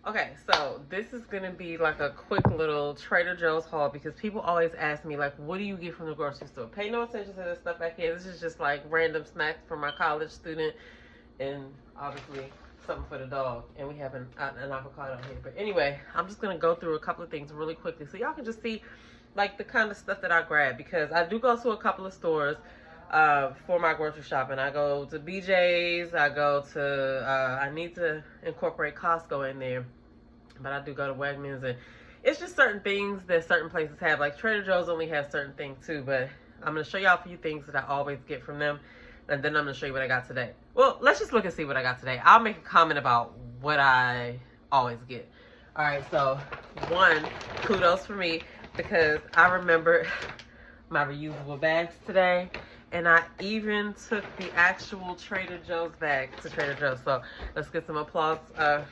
Okay, so this is gonna be like a quick little Trader Joe's haul because people always ask me like, what do you get from the grocery store? Pay no attention to this stuff back here. This is just like random snacks for my college student, and obviously something for the dog. And we have an avocado here. But anyway, I'm just gonna go through a couple of things really quickly so y'all can just see like the kind of stuff that I grab, because I do go to a couple of stores for my grocery shopping. I go to BJ's, I go to, I need to incorporate Costco in there, but I do go to Wegmans, and it's just certain things that certain places have. Like Trader Joe's only has certain things too, but I'm going to show y'all a few things that I always get from them, and then I'm going to show you what I got today. Well, let's just look and see what I got today. I'll make a comment about what I always get. All right, so one, kudos for me, because I remember my reusable bags today. And I even took the actual Trader Joe's bag to Trader Joe's. So let's get some applause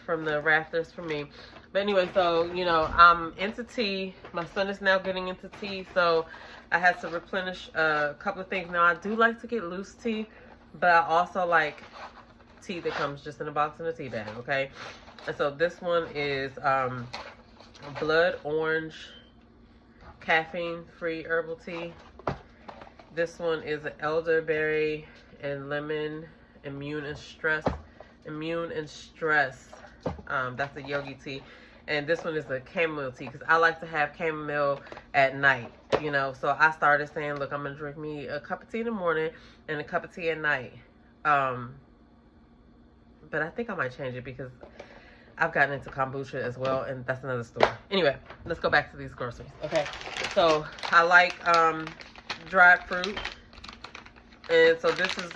from the rafters for me. But anyway, so, you know, I'm into tea. My son is now getting into tea. So I had to replenish a couple of things. Now, I do like to get loose tea, but I also like tea that comes just in a box in a tea bag, okay? And so this one is blood orange caffeine-free herbal tea. This one is an elderberry and lemon immune and stress. That's a yogi tea. And this one is a chamomile tea, because I like to have chamomile at night, you know. So I started saying, look, I'm going to drink me a cup of tea in the morning and a cup of tea at night. But I think I might change it because I've gotten into kombucha as well, and that's another story. Anyway, let's go back to these groceries. Okay, so I like dried fruit, and so this is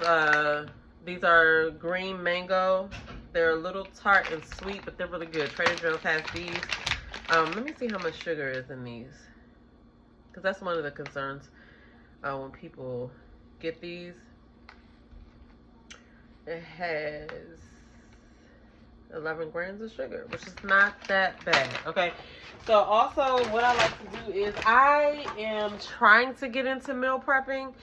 these are green mango. They're a little tart and sweet, but they're really good. Trader Joe's has these. Let me see how much sugar is in these, because that's one of the concerns when people get these. It has 11 grams of sugar, which is not that bad. Okay, so also what I like to do is I am trying to get into meal prepping.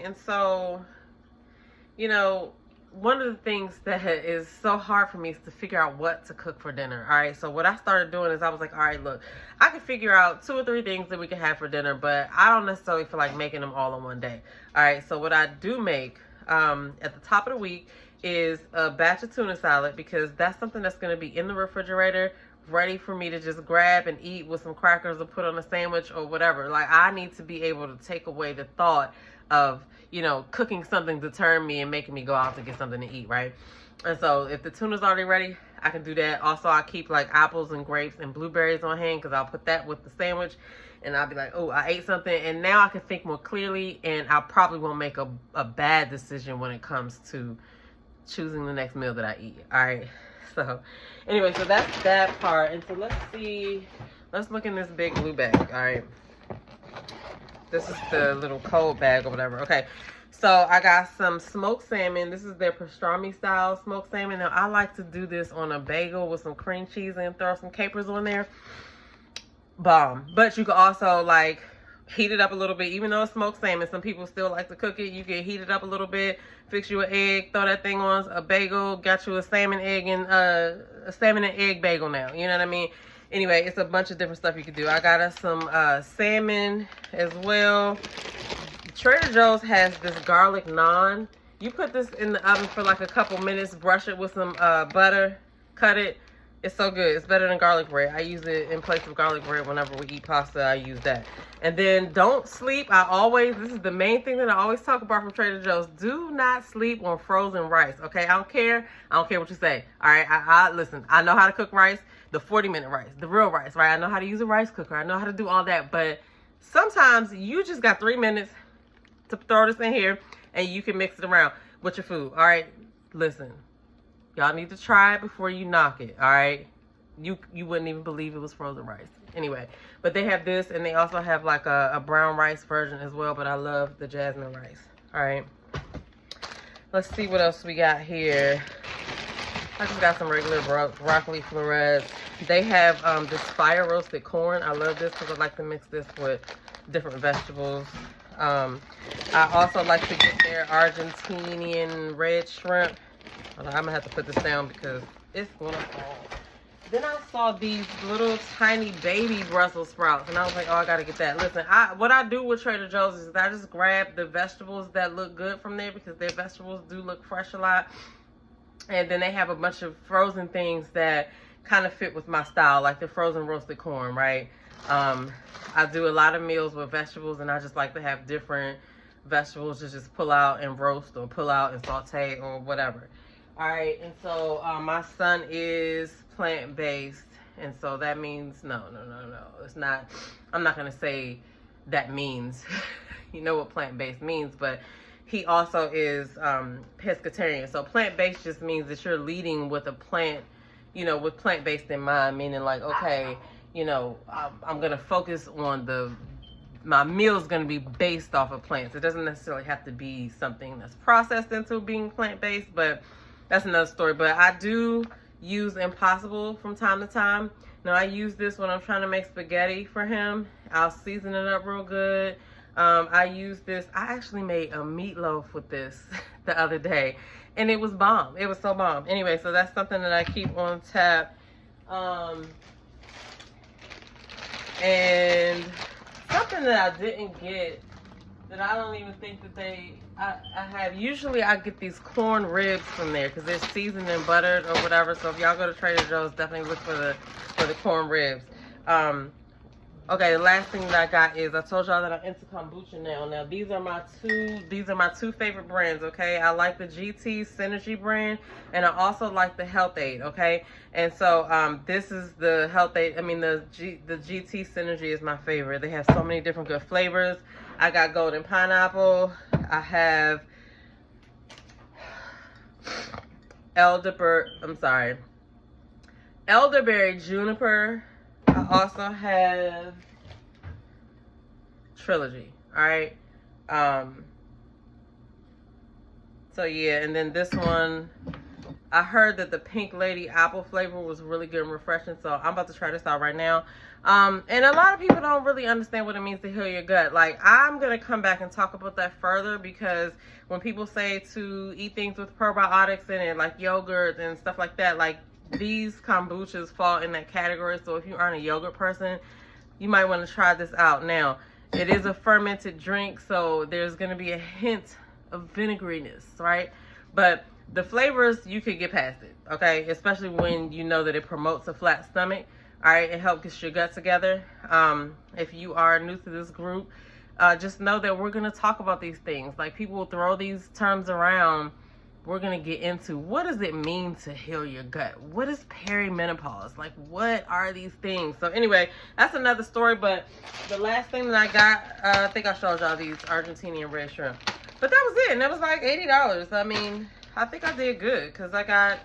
And so, you know, one of the things that is so hard for me is to figure out what to cook for dinner. All right, so what I started doing is I was like, all right, look, I can figure out 2 or 3 things that we can have for dinner, but I don't necessarily feel like making them all in one day. All right, so what I do make at the top of the week is a batch of tuna salad, because that's something that's going to be in the refrigerator ready for me to just grab and eat with some crackers or put on a sandwich or whatever. Like, I need to be able to take away the thought of, you know, cooking something to turn me and making me go out to get something to eat, right? And so if the tuna's already ready, I can do that. Also, I keep like apples and grapes and blueberries on hand, because I'll put that with the sandwich and I'll be like, oh, I ate something, and now I can think more clearly, and I probably won't make a bad decision when it comes to choosing the next meal that I eat. All right, so anyway, so that's that part. And so let's look in this big blue bag. All right, this is the little cold bag or whatever. Okay, so I got some smoked salmon. This is their pastrami style smoked salmon. Now I like to do this on a bagel with some cream cheese and throw some capers on there. Bomb. But you can also like heat it up a little bit. Even though it's smoked salmon, some people still like to cook it. You can heat it up a little bit, fix you an egg, throw that thing on a bagel, got you a salmon egg and a salmon and egg bagel now. You know what I mean? Anyway, it's a bunch of different stuff you can do. I got us some salmon as well. Trader Joe's has this garlic naan. You put this in the oven for like a couple minutes, brush it with some butter, cut it. It's so good. It's better than garlic bread. I use it in place of garlic bread whenever we eat pasta. I use that. And then don't sleep. This is the main thing that I always talk about from Trader Joe's. Do not sleep on frozen rice, okay? I don't care what you say. All right, listen, I know how to cook rice, the 40-minute rice, the real rice, right? I know how to use a rice cooker. I know how to do all that. But sometimes you just got 3 minutes to throw this in here and you can mix it around with your food. All right, listen. Y'all need to try it before you knock it, all right? You wouldn't even believe it was frozen rice. Anyway, but they have this, and they also have like a brown rice version as well, but I love the jasmine rice. All right. Let's see what else we got here. I just got some regular broccoli florets. They have this fire roasted corn. I love this because I like to mix this with different vegetables. I also like to get their Argentinian red shrimp. I'm gonna have to put this down because It's gonna fall. Then I saw these little tiny baby Brussels sprouts, and I was like, oh, I gotta get that. Listen, what I do with Trader Joe's is I just grab the vegetables that look good from there, because their vegetables do look fresh a lot. And then they have a bunch of frozen things that kind of fit with my style, like the frozen roasted corn, right? I do a lot of meals with vegetables, and I just like to have different vegetables to just pull out and roast, or pull out and saute, or whatever. All right, and so my son is plant-based, and so that means no. It's not. I'm not gonna say that means. You know what plant-based means, but he also is pescatarian. So plant-based just means that you're leading with a plant, you know, with plant-based in mind, meaning like, okay, you know, I'm gonna focus on my meal's gonna be based off of plants. It doesn't necessarily have to be something that's processed into being plant-based, but that's another story. But I do use Impossible from time to time. Now I use this when I'm trying to make spaghetti for him. I'll season it up real good. I use this. I actually made a meatloaf with this the other day, and it was bomb. It was so bomb. Anyway, so that's something that I keep on tap. And something that I didn't get, that I don't even think that I have. Usually I get these corn ribs from there because they're seasoned and buttered or whatever. So if y'all go to Trader Joe's, definitely look for the corn ribs. Okay, the last thing that I got is, I told y'all that I'm into kombucha now. Now these are my two favorite brands, okay? I like the GT Synergy brand, and I also like the Health Aid, okay? And so this is the Health Aid. I mean, the GT Synergy is my favorite. They have so many different good flavors. I got golden pineapple. I have elderberry juniper. I also have Trilogy. All right. So yeah, and then this one, I heard that the Pink Lady apple flavor was really good and refreshing, so I'm about to try this out right now. And a lot of people don't really understand what it means to heal your gut. Like, I'm gonna come back and talk about that further, because when people say to eat things with probiotics in it, like yogurt and stuff like that, like, these kombuchas fall in that category. So if you aren't a yogurt person, you might want to try this out. Now, it is a fermented drink, so there's going to be a hint of vinegariness, right? But the flavors, you could get past it, okay? Especially when you know that it promotes a flat stomach, all right? It helps get your gut together. If you are new to this group, just know that we're going to talk about these things. Like, people will throw these terms around. We're going to get into, what does it mean to heal your gut? What is perimenopause? Like, what are these things? So anyway, that's another story. But the last thing that I got, I think I showed y'all these Argentinian red shrimp. But that was it. And it was like $80. I mean, I think I did good, because I got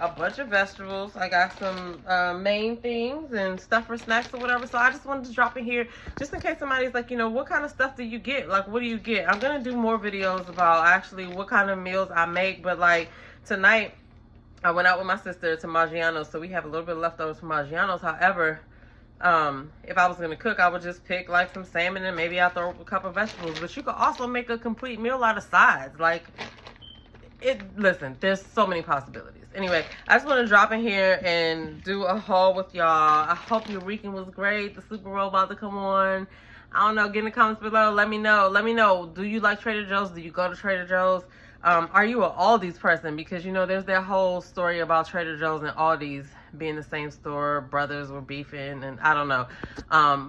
a bunch of vegetables. I got some main things and stuff for snacks or whatever. So I just wanted to drop in here just in case somebody's like, you know, what kind of stuff do you get? Like, what do you get? I'm going to do more videos about actually what kind of meals I make. But like tonight, I went out with my sister to Maggiano's. So we have a little bit of leftovers from Maggiano's. However, if I was going to cook, I would just pick like some salmon and maybe I'll throw a couple of vegetables. But you could also make a complete meal out of sides. Like, listen, there's so many possibilities. Anyway, I just want to drop in here and do a haul with y'all. I hope your weekend was great. The Super Bowl about to come on. I don't know. Get in the comments below. Let me know. Let me know. Do you like Trader Joe's? Do you go to Trader Joe's? Are you an Aldi's person? Because, you know, there's that whole story about Trader Joe's and Aldi's being the same store. Brothers were beefing, and I don't know.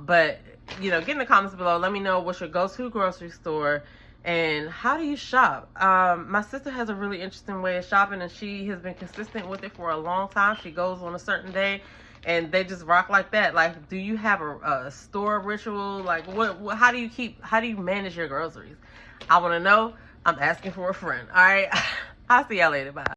But, you know, get in the comments below. Let me know what's your go-to grocery store. And how do you shop? My sister has a really interesting way of shopping, and she has been consistent with it for a long time. She goes on a certain day, and they just rock like that. Like, do you have a store ritual? Like, how do you manage your groceries? I want to know. I'm asking for a friend. All right. I'll see y'all later. Bye.